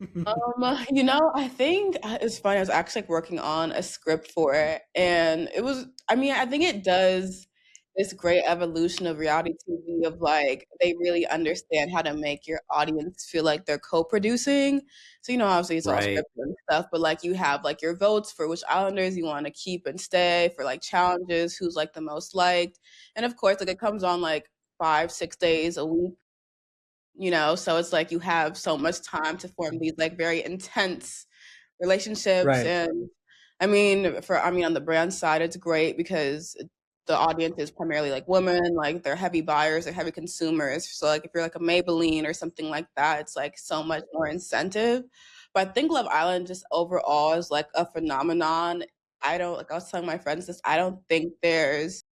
I think it's funny. I was actually like, working on a script for it, and it was. I mean, I think it does this great evolution of reality TV of like they really understand how to make your audience feel like they're co-producing. So obviously it's all Right. scripted and stuff, but like you have like your votes for which Islanders you want to keep and stay for like challenges, who's like the most liked, and of course like it comes on like 5, 6 days a week, so it's like you have so much time to form these like very intense relationships. Right. And on the brand side it's great because the audience is primarily like women, like they're heavy buyers, they're heavy consumers, so like if you're like a Maybelline or something like that, it's like so much more incentive. But I think Love Island just overall is like a phenomenon. I don't like I was telling my friends this, I don't think there's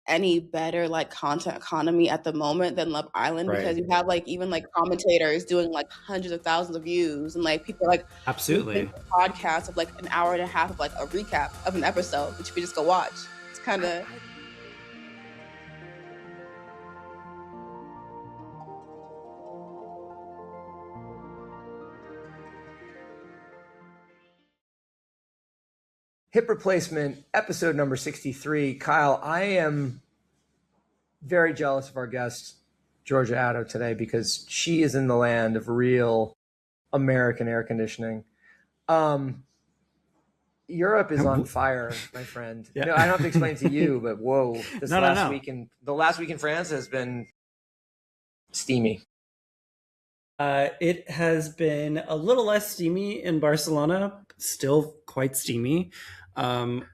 any better like content economy at the moment than Love Island, because Right. you have like even like commentators doing like hundreds of thousands of views, and like people like listening Absolutely. to podcasts of like an hour and a half of like a recap of an episode, which you could just go watch. It's kind I, of I Hip replacement, episode number 63. Kyle, I am very jealous of our guest, Georgia Addo, today because she is in the land of real American air conditioning. Um, Europe is on fire, my friend. yeah. No, I don't have to explain it to you, but whoa, No, no, no. the last week in France has been steamy. It has been a little less steamy in Barcelona, still quite steamy.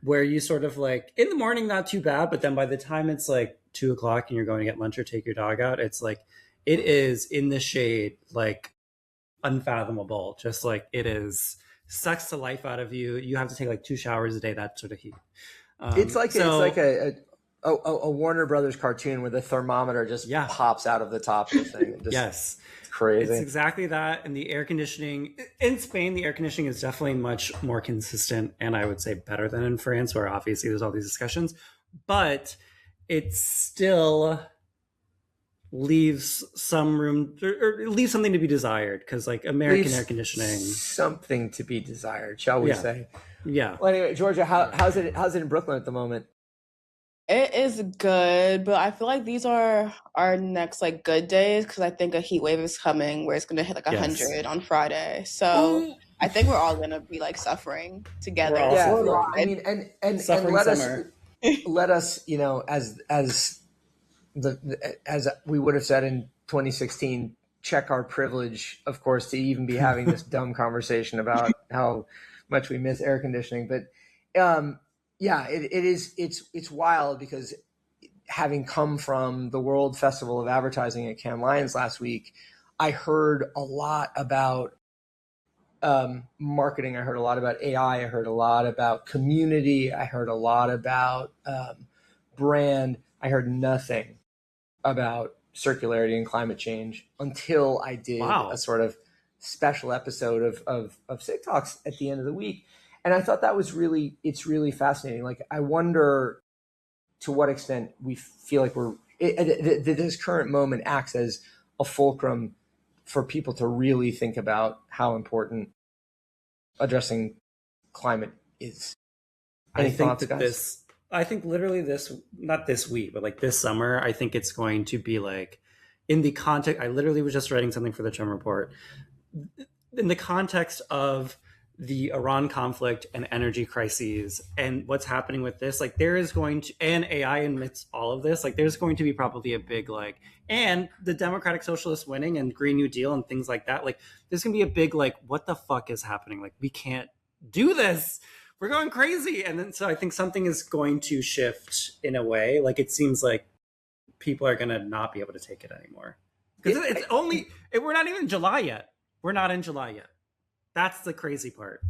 Where you sort of like in the morning, not too bad, but then by the time it's like 2 o'clock and you're going to get lunch or take your dog out, it's like it is in the shade, like unfathomable. Just like it is sucks the life out of you. You have to take like 2 showers a day, that sort of heat. It's like So a Warner Brothers cartoon where the thermometer just yeah, pops out of the top of the thing. yes. It's crazy. It's exactly that. And the air conditioning in Spain, the air conditioning is definitely much more consistent and I would say better than in France, where obviously there's all these discussions. But it still leaves some room or leaves something to be desired because like American air conditioning. Something to be desired, shall we say. Yeah. Well, anyway, Georgia, how's it in Brooklyn at the moment? It is good, but I feel like these are our next like good days because I think a heat wave is coming where it's gonna hit like Yes. 100 on Friday. So Ooh. I think we're all gonna be like suffering together. We're all Yeah, suffering. I mean, and Suffering let summer. let us, as we would have said in 2016, check our privilege, of course, to even be having this dumb conversation about how much we miss air conditioning. But yeah, it's wild because having come from the World Festival of Advertising at Cannes Lions last week, I heard a lot about marketing. I heard a lot about AI. I heard a lot about community. I heard a lot about brand. I heard nothing about circularity and climate change until I did a sort of special episode of Sig Talks at the end of the week. And I thought that was it's really fascinating. Like, I wonder to what extent we feel like this current moment acts as a fulcrum for people to really think about how important addressing climate is. Any thoughts, guys? I think literally not this week, but like this summer, I think it's going to be like in the context. I literally was just writing something for the Chum Report. In the context of the Iran conflict and energy crises and what's happening with this, like there is going to, and AI amidst all of this, like there's going to be probably a big like, and the Democratic Socialists winning and Green New Deal and things like that, like there's gonna be a big like, what the fuck is happening? Like we can't do this. We're going crazy. And then so I think something is going to shift in a way. Like it seems like people are gonna not be able to take it anymore. Because we're not even in July yet. We're not in July yet. That's the crazy part.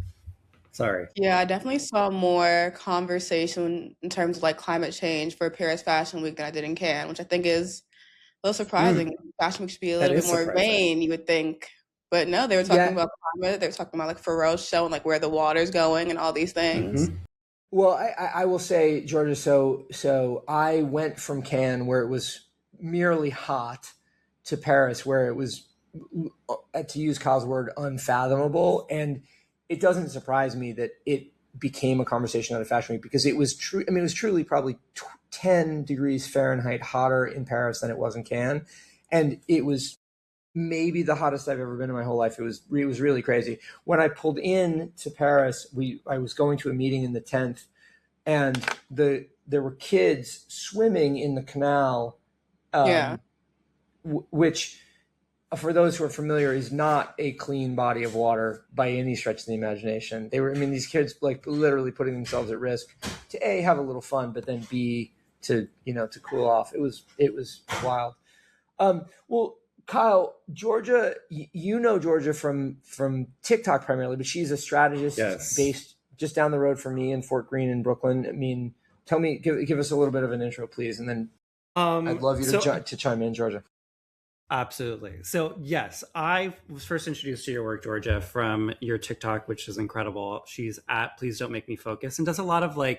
Sorry. Yeah, I definitely saw more conversation in terms of like climate change for Paris Fashion Week than I did in Cannes, which I think is a little surprising. Fashion Week should be a That little bit is more surprising. vain, you would think. But no, they were talking about climate. They were talking about like Pharrell showing like where the water's going and all these things. Mm-hmm. Well, I will say, Georgia, so I went from Cannes, where it was merely hot, to Paris, where it was to use Kyle's word, unfathomable. And it doesn't surprise me that it became a conversation at a fashion week, because it was true. I mean, it was truly probably 10 degrees Fahrenheit hotter in Paris than it was in Cannes. And it was maybe the hottest I've ever been in my whole life. It was really crazy. When I pulled in to Paris, I was going to a meeting in the 10th, and there were kids swimming in the canal, Yeah. which, for those who are familiar, is not a clean body of water by any stretch of the imagination. These kids like literally putting themselves at risk to A, have a little fun, but then B, to cool off. It was wild. Well, Kyle, Georgia, you know Georgia from TikTok primarily, but she's a strategist. Yes. Based just down the road from me in Fort Greene in Brooklyn. I mean, give us a little bit of an intro, please, and then I'd love you to chime in, Georgia. Absolutely. So yes, I was first introduced to your work, Georgia, from your TikTok, which is incredible. She's at Please Don't Make Me Focus, and does a lot of a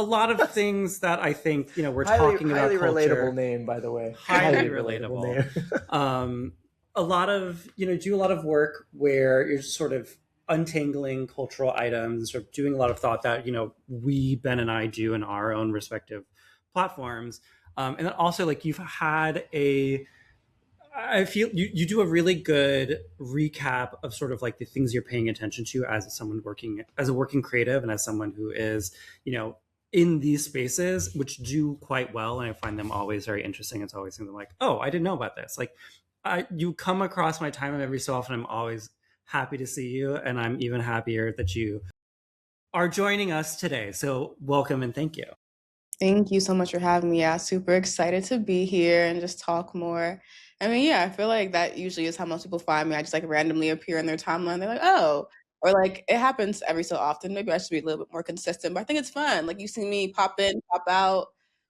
lot of things that I think, we're talking about. Highly culture. relatable name, by the way. Highly relatable. A lot of, do a lot of work where you're sort of untangling cultural items, or doing a lot of thought that, Ben and I do in our own respective platforms. And then also, you've had I feel you do a really good recap of sort of the things you're paying attention to as someone working as a working creative, and as someone who is, in these spaces, which do quite well. And I find them always very interesting. It's always something like, oh, I didn't know about this. You come across my time, and every so often I'm always happy to see you. And I'm even happier that you are joining us today. So welcome and thank you. Thank you so much for having me. Yeah, super excited to be here and just talk more. I mean, yeah, I feel like that usually is how most people find me. I just randomly appear in their timeline. They're like, oh, or it happens every so often. Maybe I should be a little bit more consistent, but I think it's fun. You see me pop in, pop out,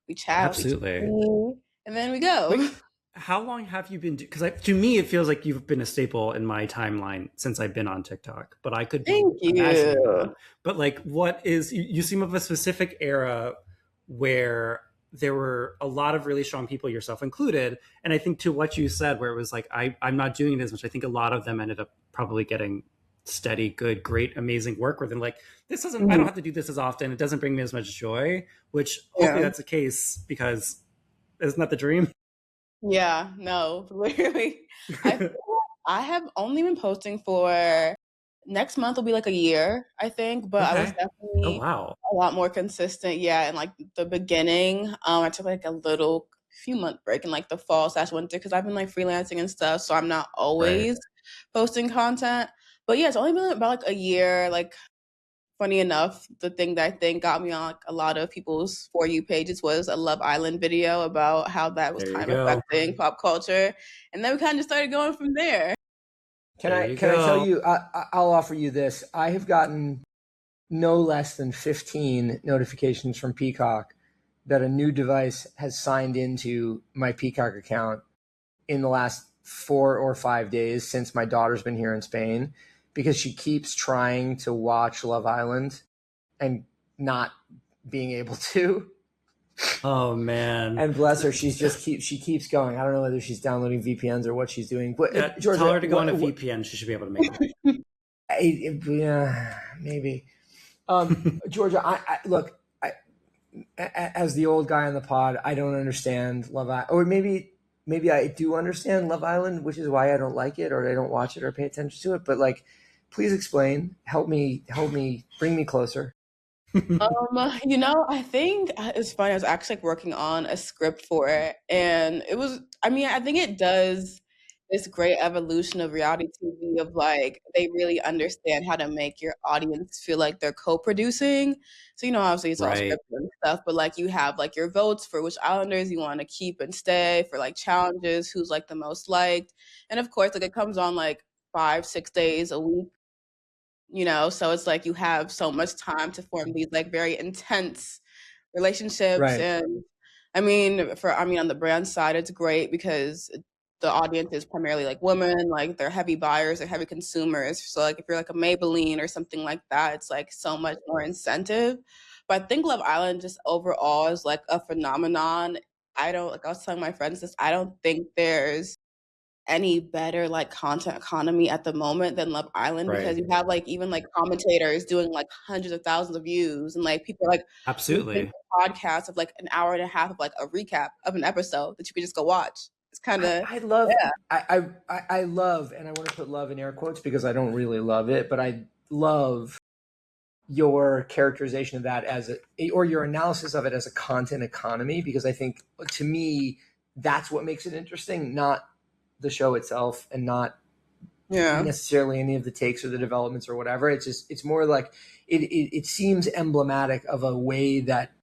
we chat, Absolutely. and then we go. How long have you been? Because to me, it feels like you've been a staple in my timeline since I've been on TikTok. But I could Thank you. But what is? You seem of a specific era where there were a lot of really strong people, yourself included. And I think to what you said, where it was I'm not doing it as much, I think a lot of them ended up probably getting steady, good, great, amazing work where they're this doesn't, I don't have to do this as often. It doesn't bring me as much joy, which hopefully that's the case, because isn't that the dream? Yeah, no, literally. I have only been posting for, next month will be a year, I think, but I was definitely a lot more consistent. Yeah, in the beginning, I took a little few month break in the fall/winter, because I've been freelancing and stuff, so I'm not always posting content. But yeah, it's only been about a year. Funny enough, the thing that I think got me on a lot of people's For You pages was a Love Island video about how that was kind of affecting pop culture, and then we kind of started going from there. Can I tell you? I'll offer you this. I have gotten no less than 15 notifications from Peacock that a new device has signed into my Peacock account in the last 4 or 5 days since my daughter's been here in Spain, because she keeps trying to watch Love Island and not being able to. Oh man! And bless her, she keeps going. I don't know whether she's downloading VPNs or what she's doing. But Georgia, tell her to go on a VPN. She should be able to make it. Yeah, maybe. Georgia, I look. As the old guy on the pod, I don't understand Love Island, or maybe I do understand Love Island, which is why I don't like it, or I don't watch it, or pay attention to it. But please explain. Help me. Bring me closer. I think it's funny. I was actually working on a script for it, and it was. I mean, I think it does this great evolution of reality TV of they really understand how to make your audience feel like they're co-producing. So obviously it's all scripted and stuff, but you have your votes for which islanders you want to keep and stay, for challenges, who's the most liked, and of course it comes on 5-6 days a week. So it's you have so much time to form these very intense relationships. And I mean, on the brand side, it's great because the audience is primarily women, they're heavy buyers, they're heavy consumers. So if you're a Maybelline or something like that, it's so much more incentive. But I think Love Island just overall is a phenomenon. I was telling my friends this, I don't think there's any better like content economy at the moment than Love Island, because Right. you have like even like commentators doing like hundreds of thousands of views, and like people are like listening Absolutely. to podcasts of like an hour and a half of like a recap of an episode that you could just go watch. It's kind of, I love yeah. I love, and I want to put love in air quotes because I don't really love it, but I love your characterization of that as or your analysis of it as a content economy, because I think to me that's what makes it interesting, not the show itself and not Yeah. necessarily any of the takes or the developments or whatever. It's just, it's more like it seems emblematic of a way that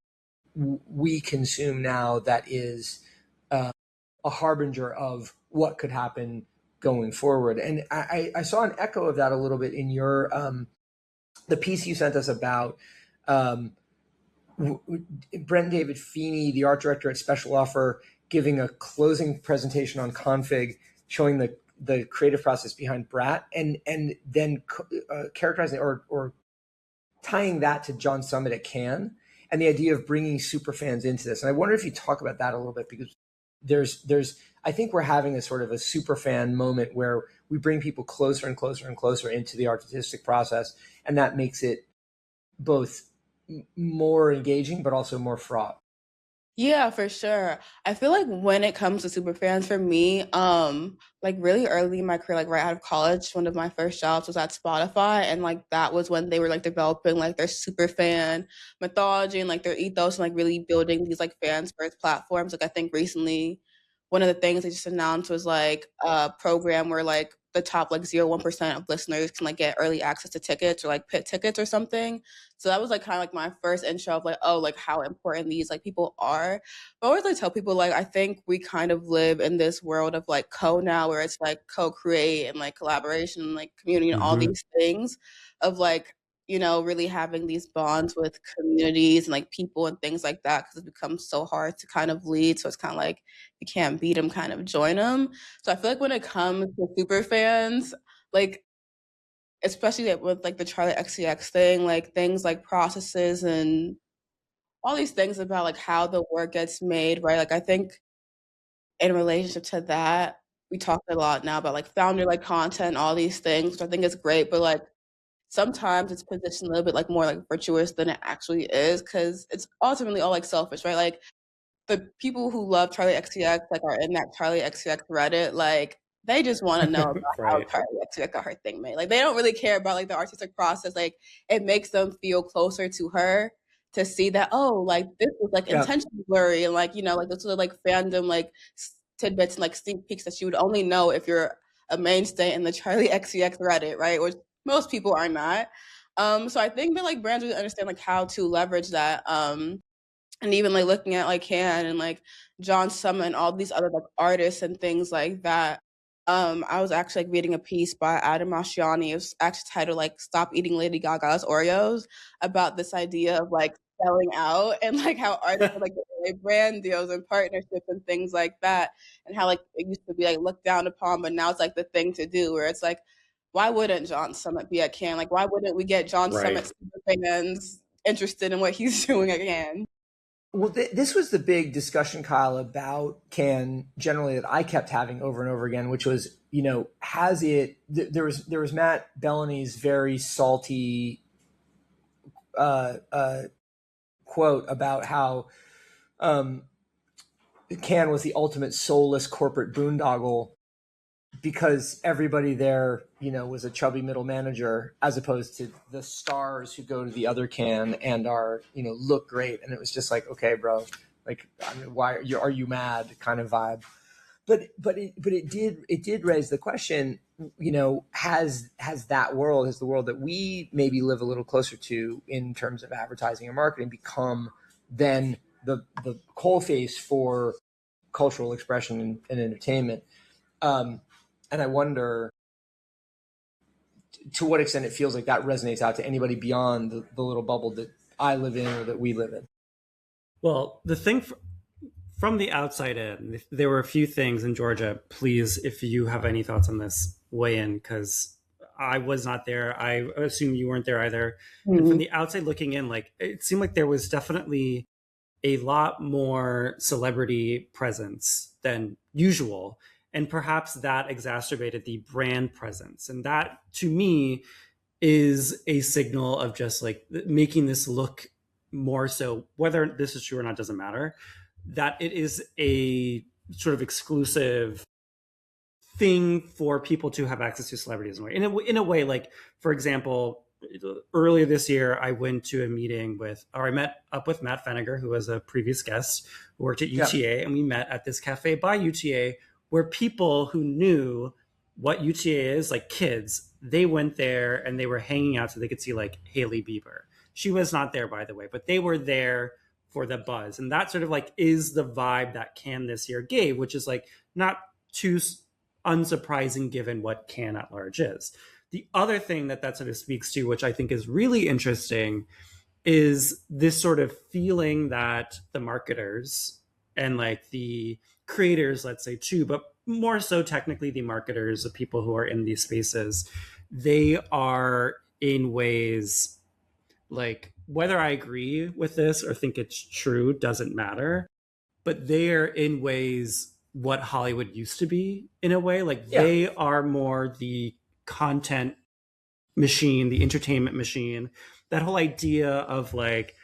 we consume now that is a harbinger of what could happen going forward. And I saw an echo of that a little bit in your the piece you sent us about um, Brent David Feeney, the art director at Special Offer, giving a closing presentation on Config, showing the creative process behind Brat, and then characterizing or tying that to John Summit at Cannes and the idea of bringing super fans into this. And I wonder if you talk about that a little bit, because there's I think we're having a sort of a super fan moment where we bring people closer and closer and closer into the artistic process, and that makes it both more engaging but also more fraught. Yeah, for sure. I feel like when it comes to super fans for me, like really early in my career, like right out of college, one of my first jobs was at Spotify, and like that was when they were like developing like their super fan mythology and like their ethos, and like really building these like fans first platforms. Like I think recently one of the things they just announced was like a program where like the top like 0.1% of listeners can like get early access to tickets or like pit tickets or something. So that was like kind of like my first intro of like, oh, like how important these like people are. But I always like tell people like I think we kind of live in this world of like now, where it's like co-create and like collaboration and like community and all Mm-hmm. these things of like, you know, really having these bonds with communities and like people and things like that, because it becomes so hard to kind of lead. So it's kind of like you can't beat them, kind of join them. So I feel like when it comes to super fans, like especially with like the Charlie XCX thing, like things like processes and all these things about like how the work gets made, right? Like I think in relationship to that, we talk a lot now about like founder like content, all these things, which I think is great, but like sometimes it's positioned a little bit like more like virtuous than it actually is, because it's ultimately all like selfish, right? Like the people who love Charlie XCX like are in that Charlie XCX Reddit, like they just want to know about how Right. Charlie XCX got her thing made. Like they don't really care about like the artistic process. Like it makes them feel closer to her to see that, oh, like this was like Yeah, intentionally blurry, and like, you know, like those are like fandom like tidbits and like sneak peeks that you would only know if you're a mainstay in the Charlie XCX Reddit, right? Which most people are not. So I think that like brands really understand like how to leverage that. And even like looking at like Can and like John Summit and all these other like artists and things like that. I was actually like reading a piece by Adam Mashiani. It was actually titled like "Stop Eating Lady Gaga's Oreos," about this idea of like selling out and like how artists have, like brand deals and partnerships and things like that, and how like it used to be like looked down upon, but now it's like the thing to do. Where it's like, why wouldn't John Summit be at Can? Like, why wouldn't we get John Right. Summit fans interested in what he's doing at Can? well, this was the big discussion, Kyle, about Can generally that I kept having over and over again, which was, you know, has it? There was Matt Bellany's very salty uh, uh, quote about how um, Can was the ultimate soulless corporate boondoggle because everybody there, you know, was a chubby middle manager, as opposed to the stars who go to the other Can and are, you know, look great. And it was just like, okay, bro, like, I mean, why are you mad kind of vibe. But it did raise the question, you know, has that world, has the world that we maybe live a little closer to in terms of advertising and marketing become then the coalface for cultural expression and entertainment? Um, and I wonder to what extent it feels like that resonates out to anybody beyond the little bubble that I live in or that we live in. Well, the thing from the outside in, there were a few things in Georgia. Please, if you have any thoughts on this, weigh in, because I was not there. I assume you weren't there either. And from Mhm. the outside looking in, like it seemed like there was definitely a lot more celebrity presence than usual. And perhaps that exacerbated the brand presence. And that, to me, is a signal of just like making this look more so, whether this is true or not doesn't matter, that it is a sort of exclusive thing for people to have access to celebrities in a way. Like, for example, earlier this year, I went to a meeting I met up with Matt Feniger, who was a previous guest who worked at UTA, and we met at this cafe by UTA where people who knew what UTA is, like kids, they went there and they were hanging out so they could see like Hailey Bieber. She was not there, by the way, but they were there for the buzz. And that sort of like is the vibe that Cannes this year gave, which is like not too unsurprising given what Cannes at large is. The other thing that sort of speaks to, which I think is really interesting, is this sort of feeling that the marketers and like the creators, let's say too, but more so technically the marketers, the people who are in these spaces, they are in ways like, whether I agree with this or think it's true doesn't matter, but they are in ways what Hollywood used to be in a way. Like they are more the content machine, the entertainment machine. That whole idea of like,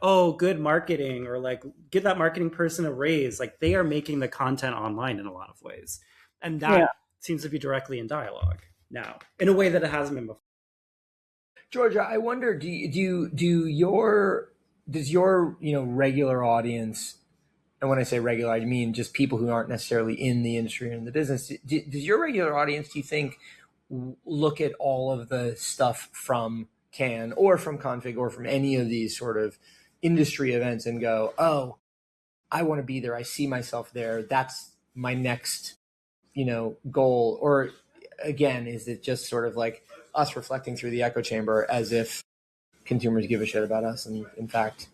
oh, good marketing, or like give that marketing person a raise. Like they are making the content online in a lot of ways. And that seems to be directly in dialogue now in a way that it hasn't been before. Georgia, I wonder, does your regular audience, and when I say regular, I mean just people who aren't necessarily in the industry or in the business, does your regular audience, do you think, look at all of the stuff from Cannes or from Config or from any of these sort of industry events and go, oh, I want to be there, I see myself there, that's my next goal? Or again, is it just sort of like us reflecting through the echo chamber as if consumers give a shit about us, and in fact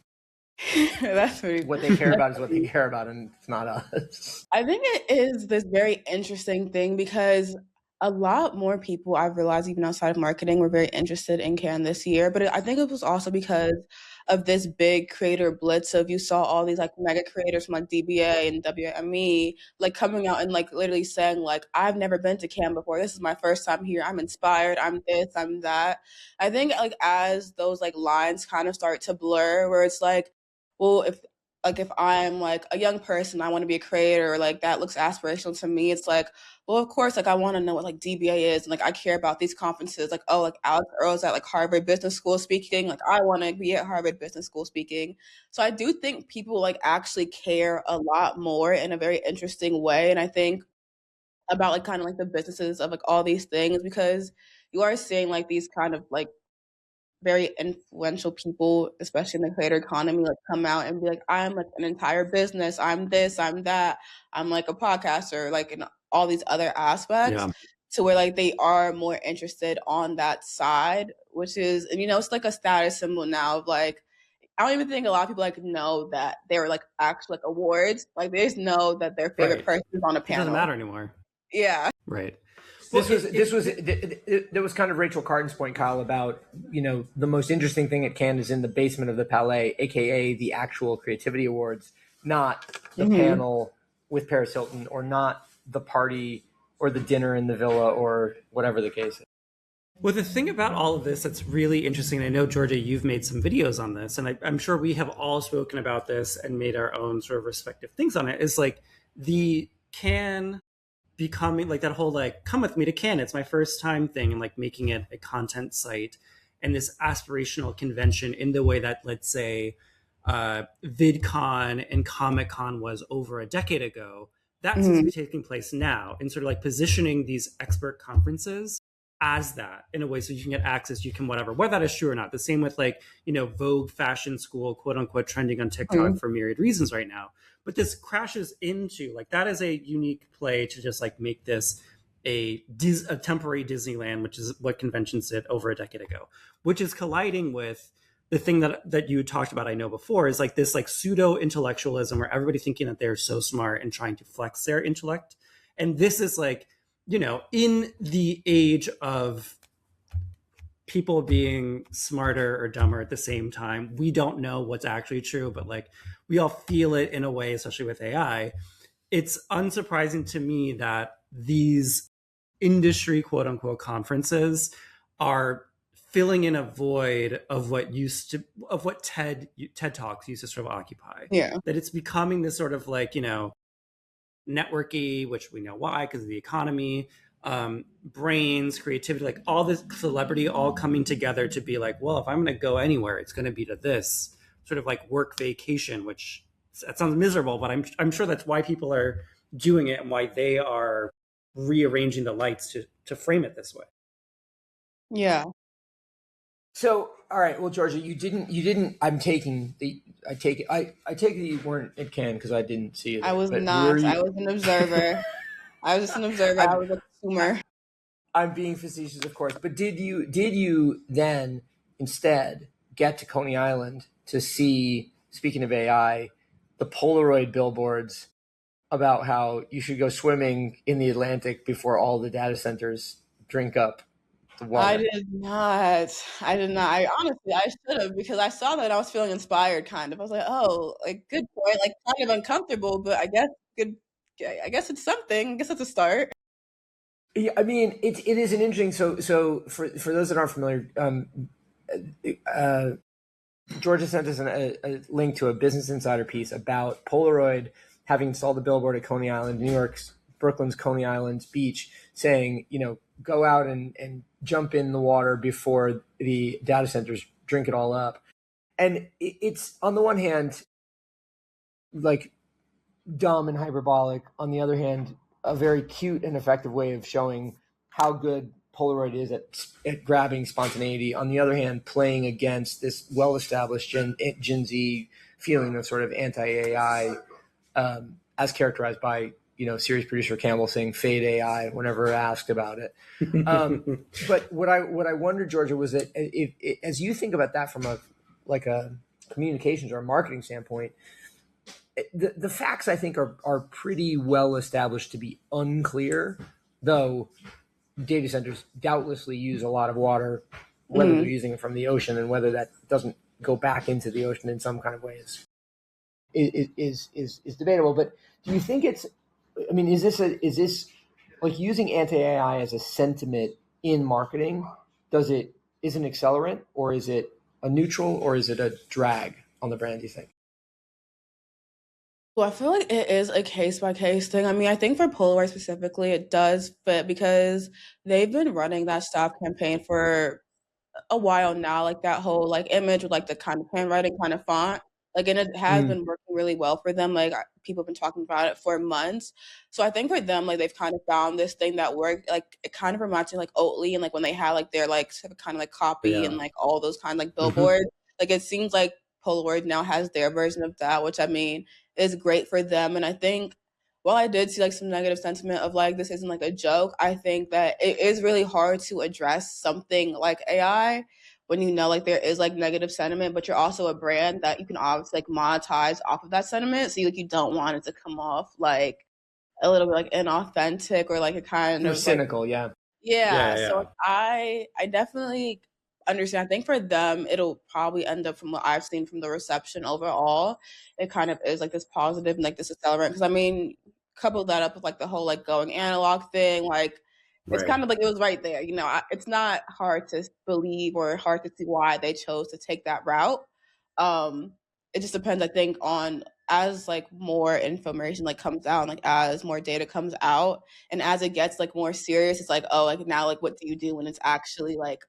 that's pretty, what they care about is what they care about, and it's not us? I think it is this very interesting thing because a lot more people, I've realized, even outside of marketing, were very interested in Cannes this year. But I think it was also because of this big creator blitz of, you saw all these like mega creators from like DBA and WME like coming out and like literally saying like, I've never been to Cannes before, this is my first time here, I'm inspired, I'm this, I'm that. I think like as those like lines kind of start to blur, where it's like, well, if I'm like a young person, I want to be a creator, like that looks aspirational to me. It's like, well, of course, like I want to know what like DBA is, and like I care about these conferences. Like, oh, like Alex Earl's at like Harvard Business School speaking. Like I want to be at Harvard Business School speaking. So I do think people like actually care a lot more in a very interesting way. And I think about like kind of like the businesses of like all these things, because you are seeing like these kind of like very influential people, especially in the creator economy, like come out and be like, I'm like an entire business, I'm this, I'm that, I'm like a podcaster, like in all these other aspects, to where like they are more interested on that side, which is, and it's like a status symbol now of like, I don't even think a lot of people like know that they were like actual like awards. Like they just know that their favorite person is on a panel. It doesn't matter anymore. Yeah. Right. There was kind of Rachel Carton's point, Kyle, about the most interesting thing at Cannes is in the basement of the Palais, aka the actual Creativity Awards, not the panel with Paris Hilton, or not the party or the dinner in the villa, or whatever the case is. Well, the thing about all of this that's really interesting, and I know, Georgia, you've made some videos on this, and I'm sure we have all spoken about this and made our own sort of respective things on it, is like the Cannes becoming like that whole like, come with me to Cannes, it's my first time thing, and like making it a content site and this aspirational convention in the way that, let's say, VidCon and Comic-Con was over a decade ago. That seems to be taking place now, and sort of like positioning these expert conferences as that in a way, so you can get access, you can whatever, whether that is true or not. The same with like, Vogue Fashion School, quote unquote, trending on TikTok for myriad reasons right now. But this crashes into like, that is a unique play to just like make this a temporary Disneyland, which is what conventions did over a decade ago, which is colliding with the thing that you talked about, I know before, is like this like pseudo intellectualism where everybody thinking that they're so smart and trying to flex their intellect. And this is like, in the age of people being smarter or dumber at the same time, we don't know what's actually true, but like we all feel it in a way, especially with AI. it's unsurprising to me that these industry quote unquote conferences are filling in a void of what TED Talks used to sort of occupy. Yeah. That it's becoming this sort of like, networky, which we know why, because of the economy, brains, creativity, like all this celebrity all coming together to be like, well, if I'm going to go anywhere, it's going to be to this sort of like work vacation, which that sounds miserable, but I'm sure that's why people are doing it and why they are rearranging the lights to frame it this way. Yeah. So, all right. Well, Georgia, you didn't. I take it you weren't at Cannes because I didn't see it. I was not. I was an observer. I was just an observer. I was a consumer. I'm being facetious, of course. But did you then instead get to Coney Island to see, speaking of AI, the Polaroid billboards about how you should go swimming in the Atlantic before all the data centers drink up the water? I did not. I honestly, I should have, because I saw that and I was feeling inspired, kind of. I was like, oh, like good point. Like kind of uncomfortable, but I guess good. I guess it's something. I guess it's a start. Yeah, I mean, it is an interesting. So for those that aren't familiar, Georgia sent us a link to a Business Insider piece about Polaroid having installed a billboard at Coney Island, Brooklyn's Coney Island beach, saying, go out and jump in the water before the data centers drink it all up. And it's, on the one hand, like dumb and hyperbolic. On the other hand, a very cute and effective way of showing how good Polaroid is at grabbing spontaneity. On the other hand, playing against this well-established Gen Z feeling of sort of anti-AI, as characterized by series producer Campbell saying "fade AI" whenever asked about it. But what I wondered, Georgia, was that as you think about that from a communications or a marketing standpoint, the facts, I think, are pretty well established to be unclear, though data centers doubtlessly use a lot of water, whether they're using it from the ocean and whether that doesn't go back into the ocean in some kind of way is debatable. But do you think is this like using anti-AI as a sentiment in marketing? Is it an accelerant, or is it a neutral, or is it a drag on the brand, do you think? Well, I feel like it is a case by case thing. I mean, I think for Polaroid specifically, it does fit because they've been running that stop campaign for a while now, like that whole like image with like the kind of handwriting kind of font. Like, and it has been working really well for them. Like people have been talking about it for months. So I think for them, like they've kind of found this thing that worked. Like it kind of reminds me of, like Oatly, and like when they had like their like kind of like copy and like all those kind of like billboards. Like it seems like Polaroid now has their version of that, which I mean is great for them. And I think while I did see like some negative sentiment of like this isn't like a joke, I think that it is really hard to address something like AI when like there is like negative sentiment, but you're also a brand that you can obviously like monetize off of that sentiment. So you don't want it to come off like a little bit like inauthentic or like a kind of cynical, like, yeah. Yeah. So I definitely understand. I think for them, it'll probably end up, from what I've seen from the reception overall, it kind of is like this positive and like this accelerant. Because I mean, couple that up with like the whole like going analog thing, like it's kind of like it was right there. It's not hard to believe or hard to see why they chose to take that route. It just depends, I think, on as like more information like comes out, like as more data comes out, and as it gets like more serious, it's like, oh, like now, like what do you do when it's actually like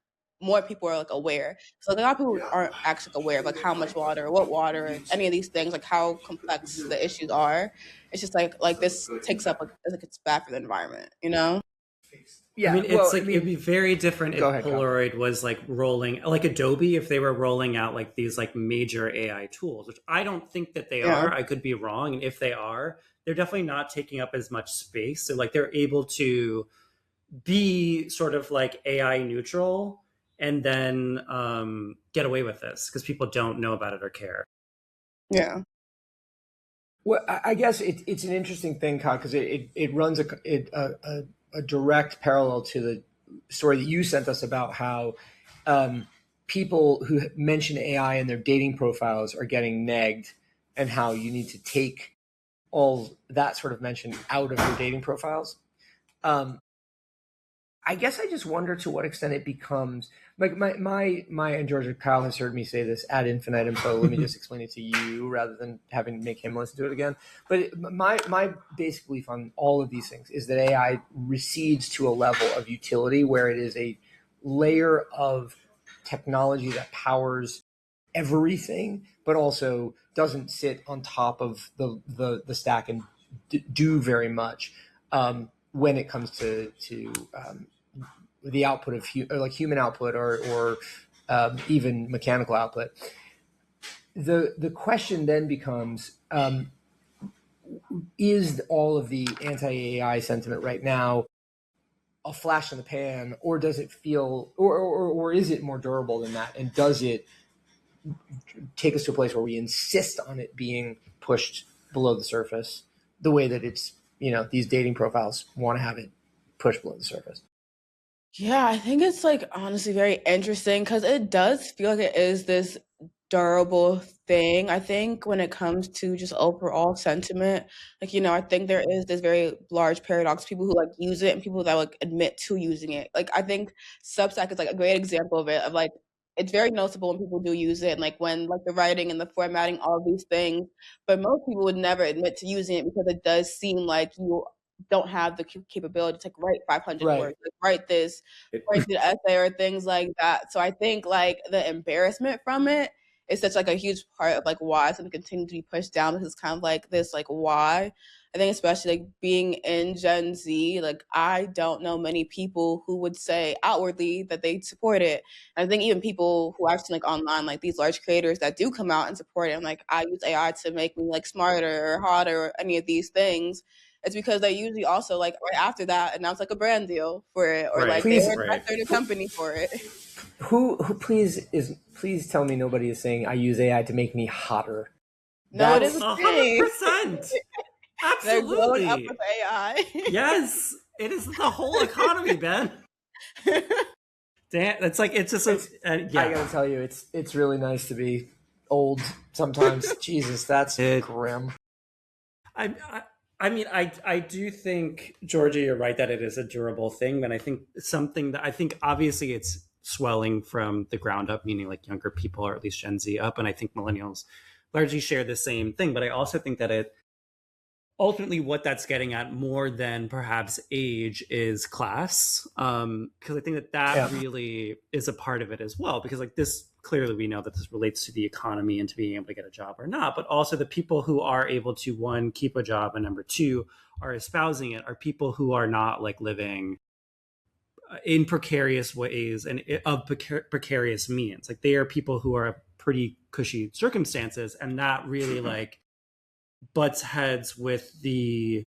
more people are like aware? So like, a lot of people aren't actually aware of like how much water, what water, any of these things, like how complex the issues are. It's just like this takes up like it's bad for the environment, Yeah, I mean, it'd be very different if Polaroid was like rolling, like Adobe, if they were rolling out like these like major AI tools, which I don't think that they are. I could be wrong. And if they are, they're definitely not taking up as much space. So like they're able to be sort of like AI neutral and then get away with this because people don't know about it or care. Yeah. Well, I guess it's an interesting thing, Kyle, because it runs a direct parallel to the story that you sent us about how people who mention AI in their dating profiles are getting negged, and how you need to take all that sort of mention out of your dating profiles. I guess I just wonder to what extent it becomes like my and Georgia, Kyle has heard me say this ad infinitum, so let me just explain it to you rather than having to make him listen to it again. But my basic belief on all of these things is that AI recedes to a level of utility where it is a layer of technology that powers everything, but also doesn't sit on top of the stack and do very much when it comes to the output of like human output or even mechanical output. The question then becomes, is all of the anti-AI sentiment right now a flash in the pan, or does it feel, or is it more durable than that? And does it take us to a place where we insist on it being pushed below the surface the way that it's, these dating profiles want to have it pushed below the surface? Yeah, I think it's like honestly very interesting because it does feel like it is this durable thing. I think when it comes to just overall sentiment, like, I think there is this very large paradox, people who like use it and people that like admit to using it. Like, I think Substack is like a great example of it, of like, it's very noticeable when people do use it and like when like the writing and the formatting, all of these things. But most people would never admit to using it because it does seem like you don't have the capability to like write 500 Right. words, like write this, write the essay or things like that. So I think like the embarrassment from it is such like a huge part of like why it's going to continue to be pushed down. Because it's kind of like this, like why. I think especially like being in Gen Z, like I don't know many people who would say outwardly that they support it. And I think even people who I've seen like online, like these large creators that do come out and support it, and like I use AI to make me like smarter or hotter or any of these things, it's because they usually also like right after that announce like a brand deal for it, or like they invested in a company for it. Who please tell me nobody is saying I use AI to make me hotter. No, it is a thing. 100%. They're growing up Absolutely. with AI. Yes, it is the whole economy, Ben. Damn, it's like it's just yeah. I gotta tell you, it's really nice to be old sometimes. Jesus, that's grim. I mean, I do think, Georgia, you're right that it is a durable thing, but I think something that I think obviously it's swelling from the ground up, meaning like younger people, or at least Gen Z up, and I think millennials largely share the same thing. But I also think that it ultimately, what that's getting at more than perhaps age is class, because I think that really is a part of it as well, because like this, clearly we know that this relates to the economy and to being able to get a job or not, but also the people who are able to, one, keep a job, and number two, are espousing it, are people who are not like living in precarious ways and of precarious means. Like they are people who are pretty cushy circumstances, and that really like butts heads with the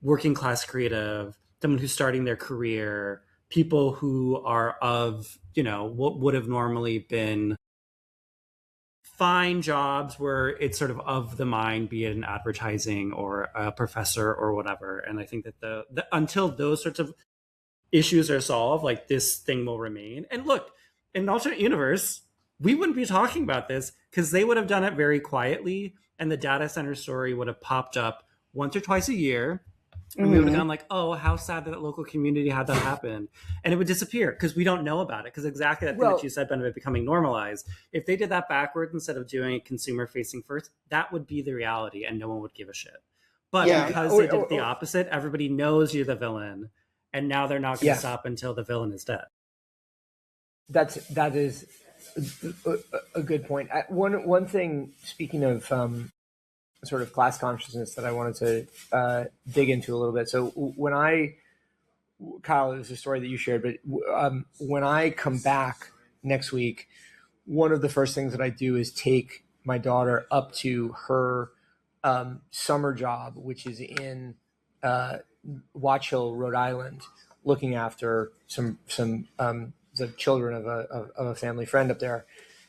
working class creative, someone who's starting their career, people who are of, what would have normally been fine jobs where it's sort of the mind, be it in advertising or a professor or whatever. And I think that the until those sorts of issues are solved, like this thing will remain. And look, in an alternate universe, we wouldn't be talking about this because they would have done it very quietly, and the data center story would have popped up once or twice a year. And we would have gone like, oh, how sad that local community had that happen. And it would disappear because we don't know about it. Because exactly that thing that you said, Ben, about becoming normalized. If they did that backwards instead of doing it consumer facing first, that would be the reality and no one would give a shit. But because they did the opposite, everybody knows you're the villain. And now they're not going to stop until the villain is dead. That is a good point. One thing, speaking of sort of class consciousness, that I wanted to dig into a little bit. So Kyle, it was a story that you shared, but when I come back next week, one of the first things that I do is take my daughter up to her summer job, which is in Watch Hill, Rhode Island, looking after some the children of a family friend up there.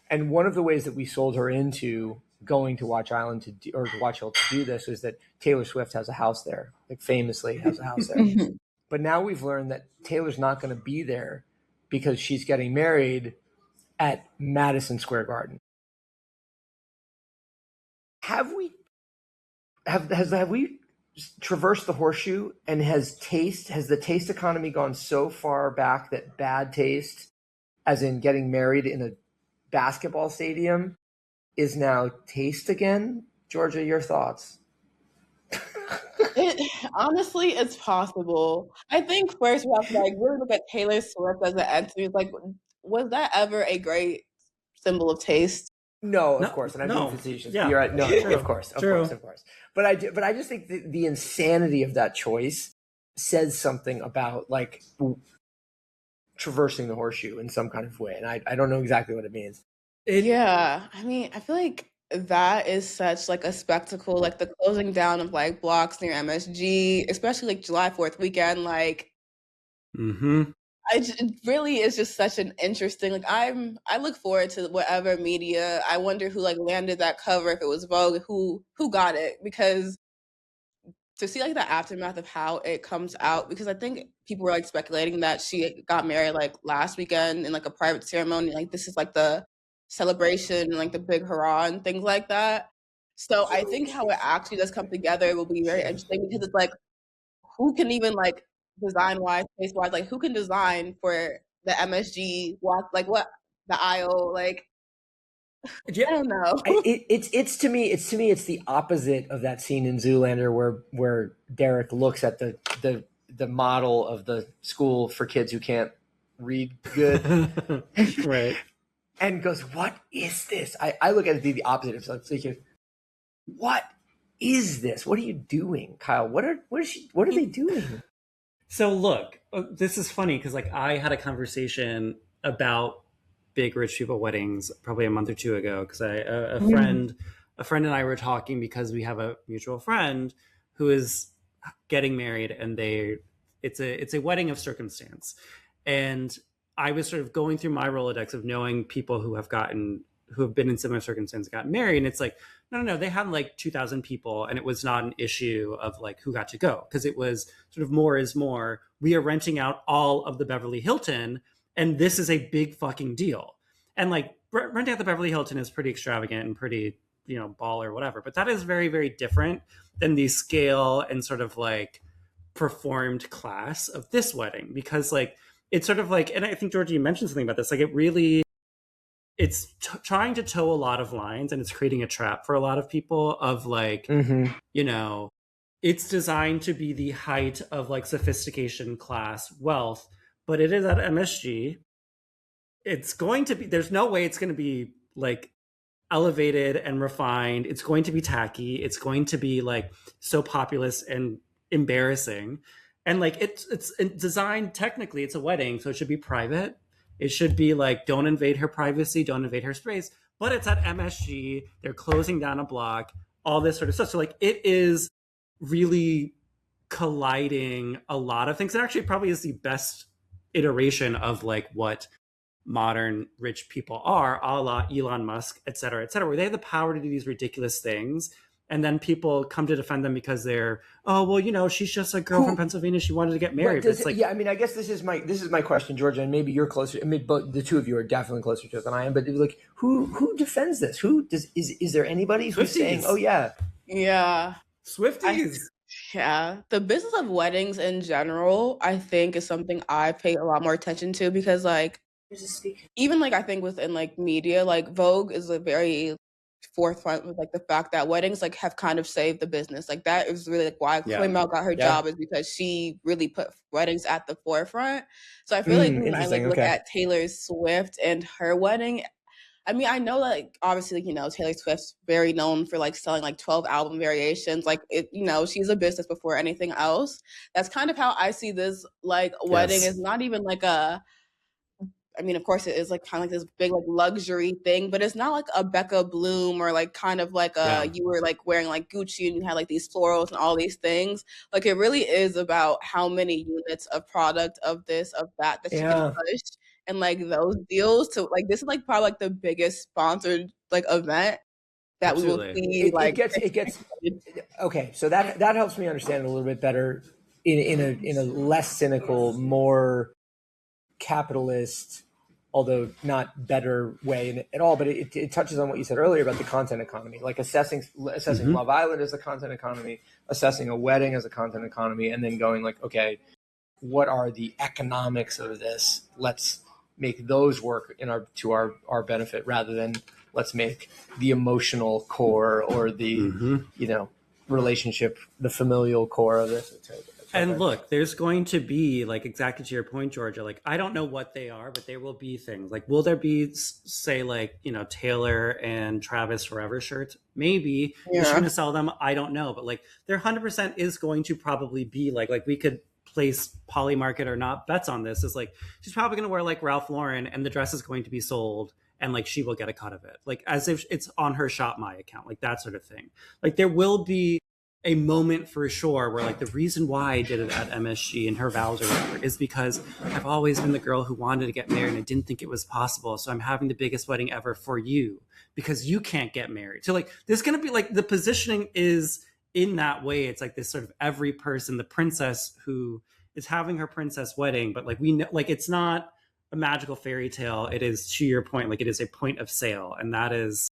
And one of the ways that we sold her into going to Watch Hill to do this is that Taylor Swift has a house there, like famously has a house there. But now we've learned that Taylor's not going to be there because she's getting married at Madison Square Garden. have we traversed the horseshoe, and has the taste economy gone so far back that bad taste, as in getting married in a basketball stadium, is now taste again? Georgia, your thoughts? Honestly, it's possible. I think first we have to like really look at Taylor Swift as an entity. Like, was that ever a great symbol of taste? No, of No, course, and I'm being no, facetious. yeah, You're right. No, true, of course, true. of course. But I just think the insanity of that choice says something about like traversing the horseshoe in some kind of way, and I don't know exactly what it means. Yeah, I mean, I feel like that is such like a spectacle, like the closing down of like blocks near MSG, especially like July 4th weekend. Like, Mm-hmm. it really is just such an interesting. Like, I look forward to whatever media. I wonder who like landed that cover, if it was Vogue, who got it, because to see like the aftermath of how it comes out, because I think people were like speculating that she got married like last weekend in like a private ceremony, like this is like the celebration and like the big hurrah and things like that. So I think how it actually does come together will be very interesting, because it's like who can even like design wise, space wise, like who can design for the MSG walk, like what the aisle, like Yeah, I don't know. It's to me it's the opposite of that scene in Zoolander where Derek looks at the model of the school for kids who can't read good right. and goes, "What is this?" I look at it the opposite. It's like, what is this? What are you doing, Kyle? What are they doing? So look, this is funny because like I had a conversation about big rich people weddings probably a month or two ago because a friend and I were talking because we have a mutual friend who is getting married, and it's a wedding of circumstance. And I was sort of going through my Rolodex of knowing people who have been in similar circumstances, gotten married, and it's like no, they had like 2,000 people, and it was not an issue of like who got to go, because it was sort of more is more. We are renting out all of the Beverly Hilton, and this is a big fucking deal. And like renting out the Beverly Hilton is pretty extravagant and pretty, ball or whatever, but that is very, very different than the scale and sort of like performed class of this wedding, because like it's sort of like, and I think Georgie, you mentioned something about this, like it's trying to toe a lot of lines, and it's creating a trap for a lot of people of like, it's designed to be the height of like sophistication, class, wealth, but it is at MSG. It's going to be, there's no way it's going to be like elevated and refined. It's going to be tacky. It's going to be like so populist and embarrassing. And like it's designed, technically it's a wedding, so it should be private. It should be like, don't invade her privacy, don't invade her space. But it's at MSG. They're closing down a block, all this sort of stuff. So like it is really colliding a lot of things. And actually probably is the best iteration of like what modern rich people are, a la Elon Musk, et cetera, where they have the power to do these ridiculous things. And then people come to defend them because they're, oh, well, she's just a girl from Pennsylvania. She wanted to get married. But it's like, yeah, I mean, I guess this is my question, Georgia, and maybe you're closer. I mean, but the two of you are definitely closer to it than I am. But like, who defends this? Is there anybody who's Swifties. saying, oh yeah, Swifties? Yeah, the business of weddings in general, I think, is something I pay a lot more attention to, because like even like I think within like media, like Vogue is a very forefront with like the fact that weddings like have kind of saved the business. Like that is really like why Chloe Mel got her job, is because she really put weddings at the forefront. So I feel like when I like look at Taylor Swift and her wedding, I mean, I know like obviously, Taylor Swift's very known for like selling like 12 album variations. Like it, she's a business before anything else. That's kind of how I see this like wedding. Is not even like I mean, of course, it is like kind of like this big like luxury thing, but it's not like a Becca Bloom or like kind of like you were like wearing like Gucci and you had like these florals and all these things. Like it really is about how many units of product of this, of that you can push, and like those deals. To like this is like probably like the biggest sponsored like event that we will see. It gets okay. So that helps me understand it a little bit better in a less cynical, more capitalist, although not better way at all. But it touches on what you said earlier about the content economy, like assessing Love Island as a content economy, assessing a wedding as a content economy, and then going like, okay, what are the economics of this? Let's make those work to our benefit, rather than let's make the emotional core or the relationship, the familial core of this. And look, there's going to be, like, exactly to your point, Georgia, like, I don't know what they are, but there will be things. Like, will there be, say, like, Taylor and Travis Forever shirts? Maybe. Is she going to sell them? I don't know. But, like, there 100% is going to probably be, like we could place Polymarket or not bets on this. Is like, she's probably going to wear, like, Ralph Lauren, and the dress is going to be sold, and, like, she will get a cut of it. Like, as if it's on her Shop My account, like, that sort of thing. Like, there will be a moment for sure where, like, the reason why I did it at MSG and her vows or whatever is because I've always been the girl who wanted to get married and I didn't think it was possible. So I'm having the biggest wedding ever for you because you can't get married. So, like, there's going to be, like, the positioning is in that way. It's like this sort of every person, the princess who is having her princess wedding, but, like, we know, like, it's not a magical fairy tale. It is, to your point, like, it is a point of sale. And that is,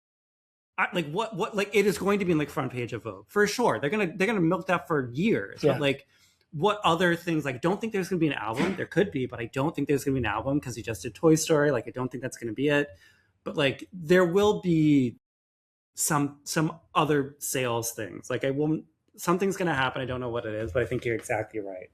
like, what like, it is going to be in, like, front page of Vogue for sure. They're gonna milk that for years. But, like, what other things? Like, I don't think there's gonna be an album. There could be, but I don't think there's gonna be an album because he just did Toy Story. Like, I don't think that's gonna be it. But, like, there will be some other sales things. Like, something's gonna happen. I don't know what it is, but I think you're exactly right.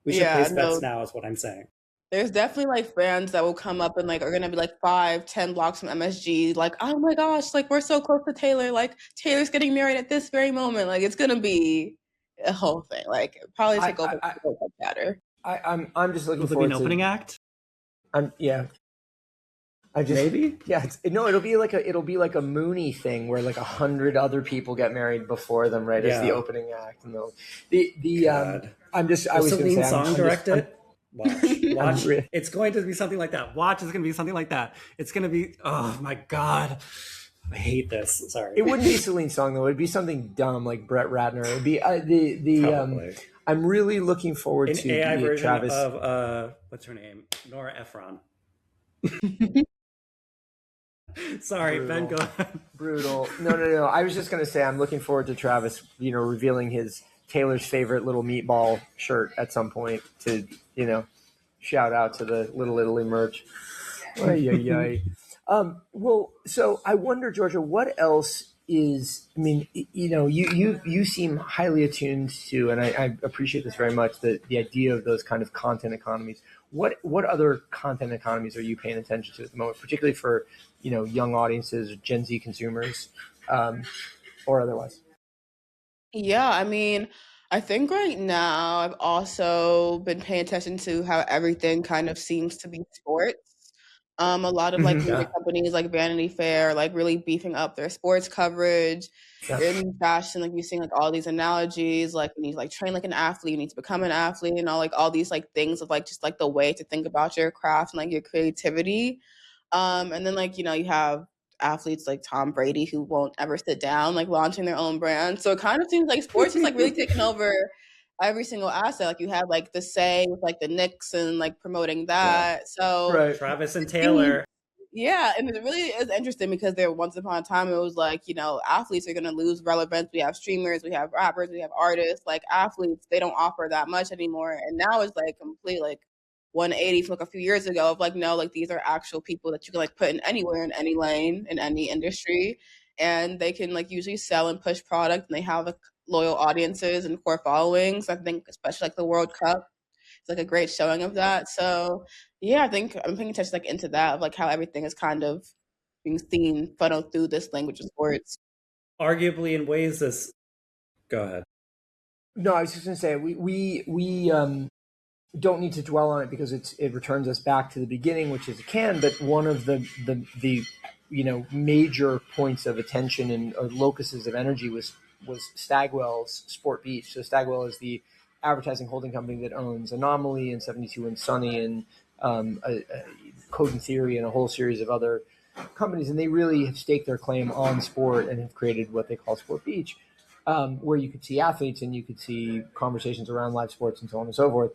We should place bets now, is what I'm saying. There's definitely, like, brands that will come up and, like, are gonna be like 5-10 blocks from MSG, like, oh my gosh, like, we're so close to Taylor, like, Taylor's getting married at this very moment. Like, it's gonna be a whole thing. Like, probably take over the chatter. I'm just looking Will there forward be an opening act? Maybe. Yeah. It'll be like a Mooney thing where, like, 100 other people get married before them, right? As the opening act, and I'm just. I was going to say, song directed. Watch. It's going to be something like that. Watch is going to be something like that. It's going to be, oh my God. I hate this. Sorry. It wouldn't be Celine's song, though. It'd be something dumb like Brett Ratner. It'd be I'm really looking forward to AI the version Travis of what's her name? Nora Ephron. Sorry, Brutal. Ben, go ahead. Brutal. No. I was just going to say I'm looking forward to Travis, revealing his Taylor's favorite little meatball shirt at some point to, shout out to the Little Italy merch. Well, so I wonder, Georgia, what else is, I mean, you seem highly attuned to, and I appreciate this very much, the idea of those kind of content economies. What other content economies are you paying attention to at the moment, particularly for, young audiences, Gen Z consumers, or otherwise? Yeah, I mean, I think right now I've also been paying attention to how everything kind of seems to be sports. A lot of, like, media companies like Vanity Fair, like, really beefing up their sports coverage. In fashion, like, you're seeing, like, all these analogies, like, you need to, like, train like an athlete, you need to become an athlete, all these, like, things of, like, just, like, the way to think about your craft and, like, your creativity. And then, like, you have athletes like Tom Brady who won't ever sit down, like, launching their own brand. So it kind of seems like sports is, like, really taking over every single asset. Like, you have, like, the say with, like, the Knicks and, like, promoting that. So Right. Travis and Taylor. Yeah, and it really is interesting because there once upon a time it was like, athletes are gonna lose relevance. We have streamers, we have rappers, we have artists. Like, athletes, they don't offer that much anymore. And now it's like complete, like, 180 from, like, a few years ago of, like, no, like, these are actual people that you can, like, put in anywhere, in any lane, in any industry, and they can, like, usually sell and push product, and they have, like, loyal audiences and core followings. I think especially, like, the World Cup, it's, like, a great showing of that. So yeah, I think I'm paying attention, like, into that, of, like, how everything is kind of being seen funneled through this language of sports. Arguably, in ways this. Go ahead. No, I was just going to say we don't need to dwell on it because it returns us back to the beginning, which is it can. But one of the major points of attention and locuses of energy was Stagwell's Sport Beach. So Stagwell is the advertising holding company that owns Anomaly and 72 and Sunny and Code and Theory and a whole series of other companies, and they really have staked their claim on sport and have created what they call Sport Beach, where you could see athletes and you could see conversations around live sports and so on and so forth.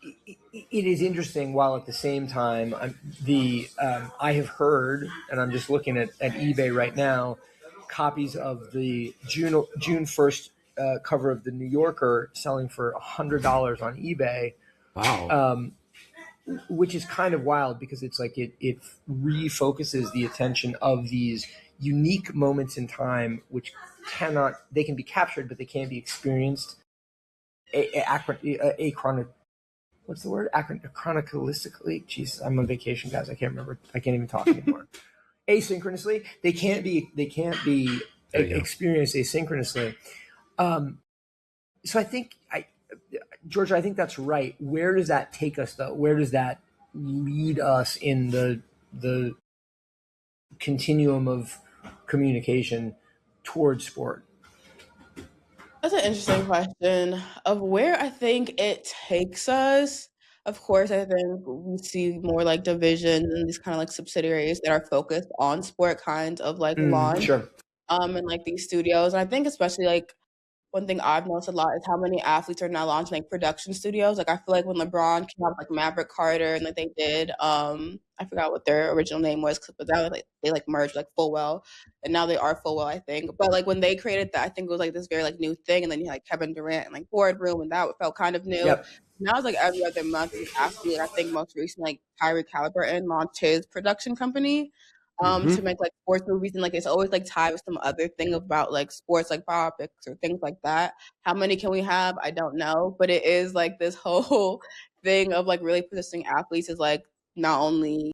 it is interesting, while at the same time, I have heard, and I'm just looking at eBay right now, copies of the June 1st cover of the New Yorker selling for $100 on eBay. Wow. Which is kind of wild, because it's like it refocuses the attention of these unique moments in time, which they can be captured, but they can't be experienced what's the word? Chronicalistically. Jeez, I'm on vacation, guys. I can't remember. I can't even talk anymore. Asynchronously, they can't be experienced asynchronously. So I think Georgia, I think that's right. Where does that take us, though? Where does that lead us in the continuum of communication towards sport? That's an interesting question of where I think it takes us. Of course, I think we see more like divisions and these kind of like subsidiaries that are focused on sport kinds of like launch, Sure. and like these studios. And I think especially like one thing I've noticed a lot is how many athletes are now launching like production studios. Like I feel like when LeBron came out with like Maverick Carter and like they did, I forgot what their original name was, but that was like they like merged like Fullwell, and now they are Fullwell, I think. But like when they created that, I think it was like this very like new thing, and then you had like Kevin Durant and like Boardroom, and that felt kind of new. Yep. Now it's like every other month an athlete. And I think most recently like Tyree Halliburton launched his production company to make like sports movies, and like it's always like tied with some other thing about like sports, like biopics or things like that. How many can we have? I don't know, but it is like this whole thing of like really positioning athletes as like not only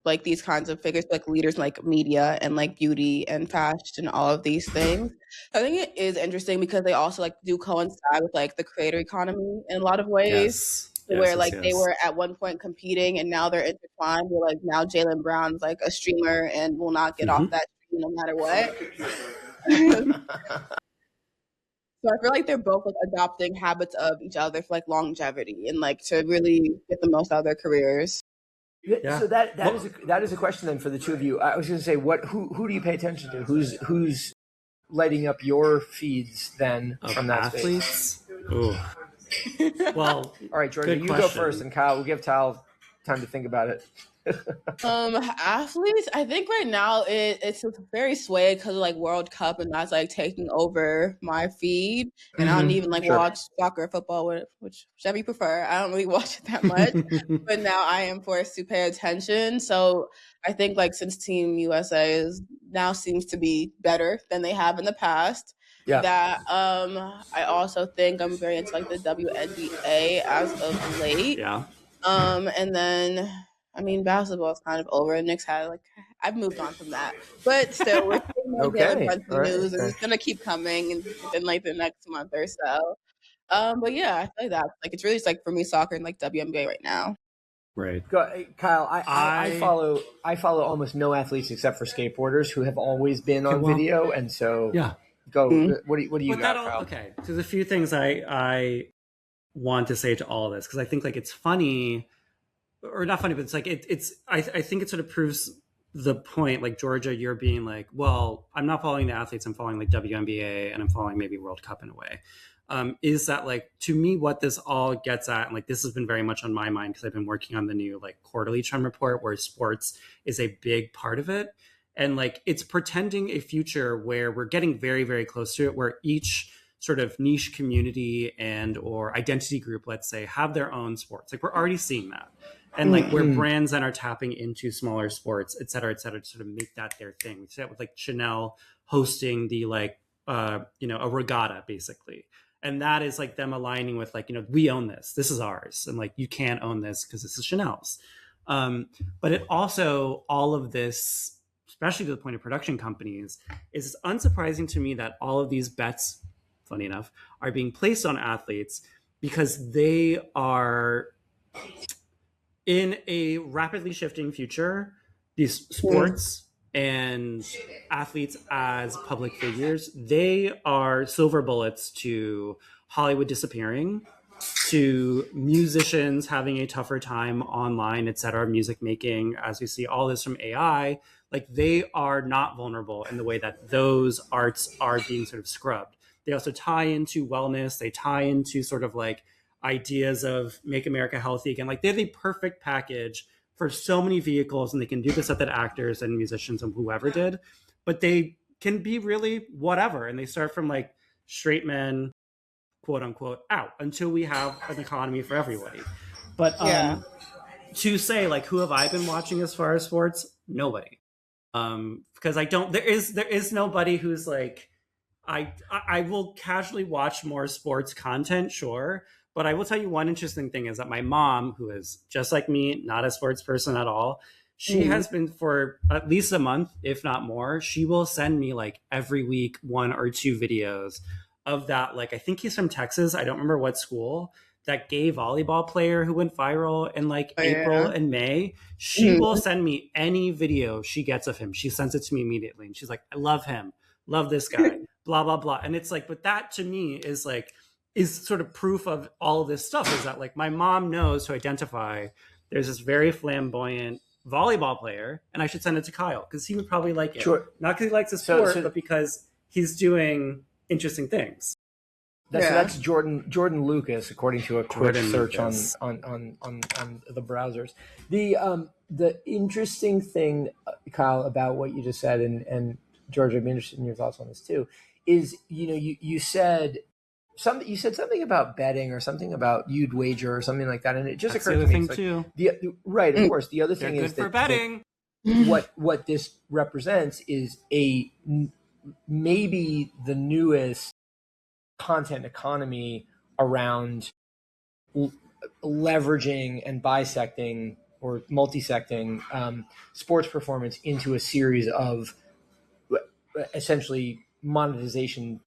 like these kinds of figures, but like leaders in, like media and like beauty and fashion and all of these things. I think it is interesting because they also like do coincide with like the creator economy in a lot of ways, Yes. where like they were at one point competing and now they're intertwined. Where like now Jalen Brown's like a streamer and will not get off that stream no matter what. So I feel like they're both like adopting habits of each other for like longevity and like to really get the most out of their careers. Yeah. So that is a question then for the two of you. I was going to say, who do you pay attention to? Who's lighting up your feeds then from that athletes? Space? Ooh. Well, all right, Georgia, you go first, and Kyle, we'll give Tal time to think about it. Athletes, I think right now it's very swayed because of like World Cup, and that's like taking over my feed. And I don't even like watch soccer or football, whichever you prefer. I don't really watch it that much, but now I am forced to pay attention. So I think like since Team USA now seems to be better than they have in the past. Yeah. That I also think I'm very into like the WNBA as of late. Yeah. And then I mean basketball is kind of over. Knicks had like I've moved on from that, but still we're still getting a bunch of news, and it's gonna keep coming within like the next month or so. But yeah, I feel like that like it's really just like for me soccer and like WNBA right now. Right. Kyle, I follow almost no athletes except for skateboarders who have always been on video, and so yeah. Go. What do you got, Kyle? Okay. So there's a few things I want to say to all of this, because I think like it's funny, or not funny, but it's like I think it sort of proves the point. Like Georgia, you're being like, well, I'm not following the athletes, I'm following like WNBA, and I'm following maybe World Cup in a way. Is that like, to me, what this all gets at, and like this has been very much on my mind because I've been working on the new like quarterly trend report where sports is a big part of it. And like it's pretending a future where we're getting very, very close to it, where each sort of niche community and or identity group, let's say, have their own sports. Like we're already seeing that. And like where brands then are tapping into smaller sports, et cetera, to sort of make that their thing. We see that with like Chanel hosting the like, a regatta basically. And that is like them aligning with like, we own this. This is ours. And like, you can't own this because this is Chanel's. But it also, all of this, especially to the point of production companies, is unsurprising to me that all of these bets, funny enough, are being placed on athletes because they are in a rapidly shifting future. These sports and athletes as public figures, they are silver bullets to Hollywood disappearing, to musicians having a tougher time online, et cetera, music making, as we see all this from AI. Like they are not vulnerable in the way that those arts are being sort of scrubbed. They also tie into wellness. They tie into sort of like ideas of make America healthy again. Like, they're the perfect package for so many vehicles, and they can do the stuff that actors and musicians and whoever did, but they can be really whatever. And they start from like straight men, quote unquote, out until we have an economy for everybody. But to say like, who have I been watching as far as sports? Nobody. Because I don't. There is nobody who's like, I will casually watch more sports content, sure. But I will tell you one interesting thing is that my mom, who is just like me, not a sports person at all, she has been for at least a month, if not more. She will send me like every week 1 or 2 videos of that. Like, I think he's from Texas. I don't remember what school. That gay volleyball player who went viral in like April and May. She will send me any video she gets of him. She sends it to me immediately. And she's like, I love him. Love this guy. Blah, blah, blah. And it's like, but that to me is like, is sort of proof of all of this stuff, is that like my mom knows to identify there's this very flamboyant volleyball player, and I should send it to Kyle because he would probably like it. Sure. Not because he likes the sport, but because he's doing interesting things. So that's Jordan Lucas, according to a quick search on the browsers. The interesting thing, Kyle, about what you just said, and Georgia, I'm interested in your thoughts on this too, is you said something about betting or something about you'd wager or something like that, and it just occurred to me. Too. Right, of course. The other thing is good for betting. What this represents is maybe the newest content economy around leveraging and bisecting or multisecting sports performance into a series of essentially monetization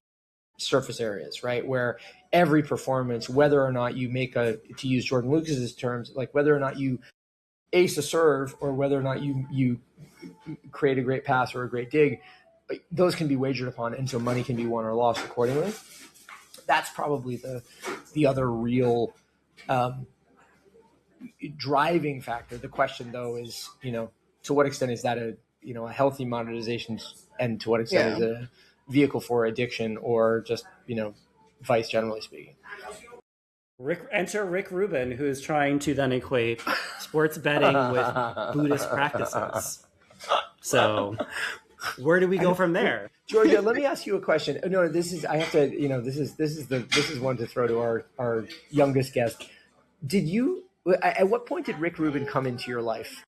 surface areas, right? Where every performance, whether or not you make to use Jordan Lucas's terms, like whether or not you ace a serve or whether or not you create a great pass or a great dig, those can be wagered upon, and so money can be won or lost accordingly. That's probably the other real driving factor. The question, though, is to what extent is that a healthy monetization, and to what extent is it a vehicle for addiction or just vice, generally speaking. Enter Rick Rubin, who is trying to then equate sports betting with Buddhist practices. So where do we go from there? Georgia, let me ask you a question. No, this is this is one to throw to our youngest guest. At what point did Rick Rubin come into your life?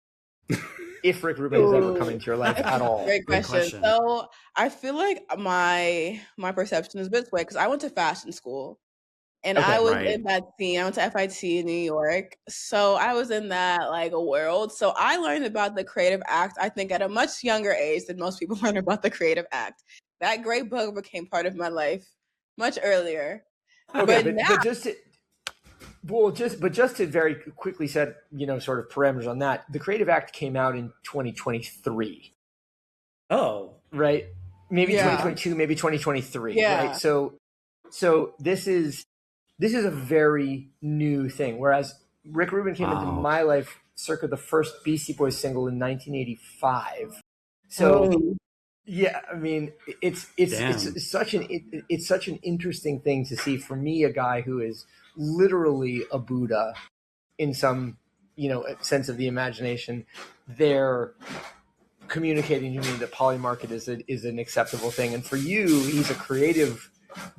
If Rick Rubin has ever come into your life at all. Great question. So I feel like my perception is a bit swayed because I went to fashion school. And I was in that scene. I went to FIT in New York. So I was in that like a world. So I learned about the creative act, I think, at a much younger age than most people learn about the creative act. That great book became part of my life much earlier. Okay, but just to very quickly set, sort of parameters on that, the Creative Act came out in 2023. Oh. Right? Maybe 2022, maybe 2023. Yeah. Right? So this is a very new thing. Whereas Rick Rubin came into my life circa the first Beastie Boys single in 1985. So yeah, I mean, it's such an interesting thing to see for me, a guy who is literally a Buddha in some sense of the imagination. They're communicating to me that polymarket is an acceptable thing, and for you, he's a creative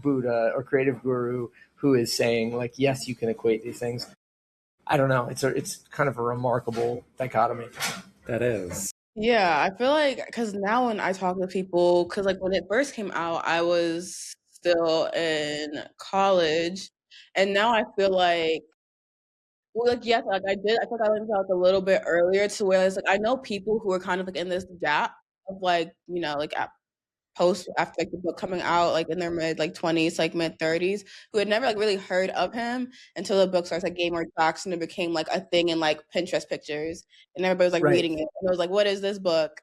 Buddha or creative guru who is saying like, yes, you can equate these things. I don't know. It's kind of a remarkable dichotomy. That is. Yeah, I feel like because now when I talk to people, because like when it first came out, I was still in college, and now I feel like, well, like yes, like I feel like I learned about it a little bit earlier to where it's like I know people who are kind of like in this gap of like like at post after like the book coming out, like in their mid like 20s, like mid 30s, who had never like really heard of him until the book starts like getting more traction and it became like a thing in like Pinterest pictures, and everybody was like reading it, and it was like, what is this book?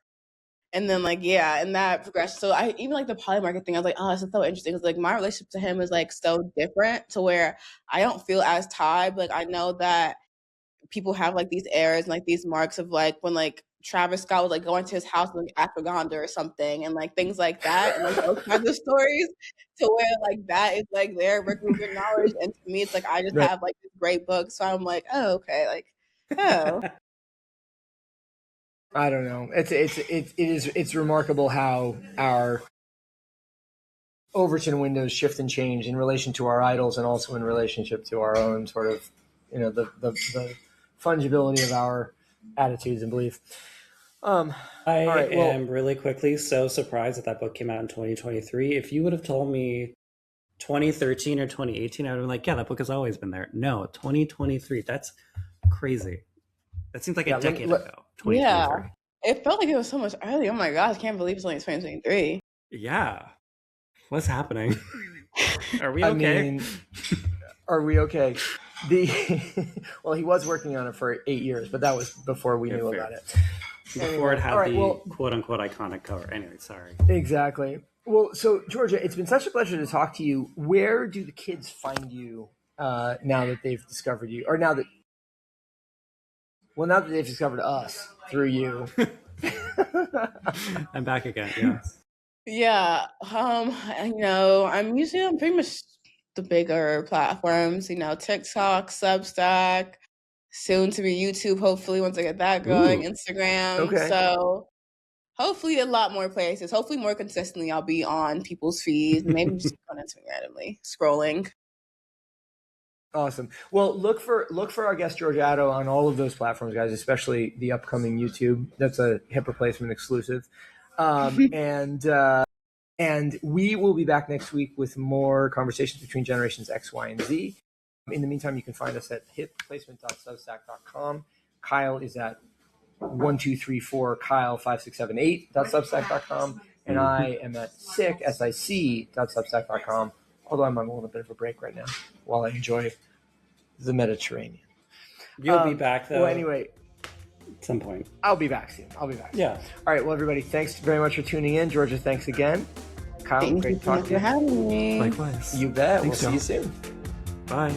And then like and that progressed. So I even like the polymarket thing, I was like, oh, this is so interesting. It's like my relationship to him is like so different to where I don't feel as tied, but like I know that people have like these errors and like these marks of like when like Travis Scott was like going to his house in like ashwagandha or something, and like things like that, and like those kinds of stories, to where like that is like their recruitment knowledge, and to me, it's like I just Right. have like this great book, so I'm like, oh okay, like oh. I don't know. It's remarkable how our Overton windows shift and change in relation to our idols, and also in relationship to our own sort of, the fungibility of our attitudes and beliefs. I am really quickly so surprised that book came out in 2023. If you would have told me 2013 or 2018, I would have been like, yeah, that book has always been there. No, 2023. That's crazy. That seems like a decade ago. 2023. Yeah, it felt like it was so much earlier. Oh my gosh, I can't believe it's only 2023. Yeah, what's happening? Are we okay? I mean, are we okay? Well, he was working on it for 8 years, but that was before we knew about it. Before it had quote unquote iconic cover. Anyway, sorry. Exactly. Well, so Georgia, it's been such a pleasure to talk to you. Where do the kids find you now that they've discovered you, or now that they've discovered us through you? I'm back again. Yeah. Yeah. I'm usually on pretty much the bigger platforms. TikTok, Substack, soon to be YouTube. Hopefully, once I get that going, Instagram. Okay. So hopefully, a lot more places. Hopefully, more consistently, I'll be on people's feeds. Maybe just on Instagram randomly scrolling. Awesome. Well, look for our guest Georgia Addo on all of those platforms, guys, especially the upcoming YouTube. That's a hip replacement exclusive. And we will be back next week with more conversations between generations X, Y, and Z. In the meantime, you can find us at hipreplacement.substack.com. Kyle is at 1234Kyle5678.substack.com, and I am at sic.substack.com. Although I'm on a little bit of a break right now while I enjoy the Mediterranean. You'll be back, though. Well, anyway, at some point. I'll be back soon. Yeah. All right. Well, everybody, thanks very much for tuning in. Georgia, thanks again. Kyle, Thank great you to talk to you. for having me. Likewise. You bet. Thanks, We'll see you soon. Bye.